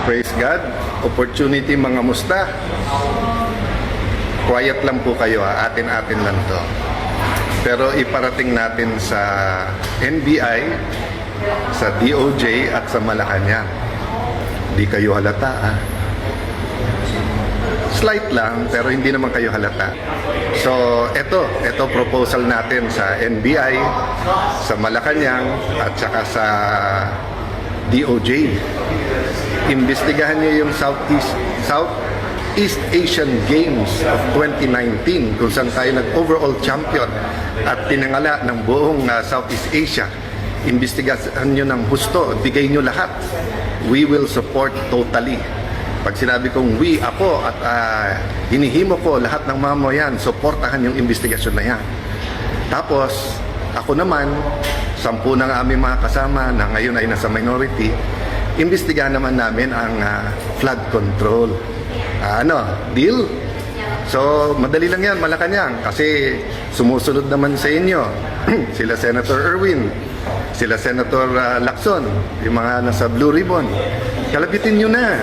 Praise God. Opportunity mga musta. Quiet lang po kayo ha. Atin-atin lang to. Pero iparating natin sa NBI, sa DOJ at sa Malacanang. Di kayo halata ha. Slight lang pero hindi naman kayo halata. So ito proposal natin sa NBI, sa Malacanang at saka sa DOJ. Imbestigahan niyo yung Southeast Asian Games of 2019 kung saan tayo nag-overall champion at tinangala ng buong Southeast Asia. Imbestigahan niyo ng husto, bigay niyo lahat. We will support totally. Pag sinabi kong we, ako at hinihimo ko lahat ng mamayan, suportahan yung investigasyon na yan. Tapos, ako naman, 10 ng aming mga kasama na ngayon ay nasa minority, imbestigahan naman namin ang flood control. Deal? So, madali lang yan, Malacanang, kasi sumusunod naman sa inyo. Sila Senator Erwin, sila Senator Lacson, yung mga nasa Blue Ribbon. Kalabitin nyo na.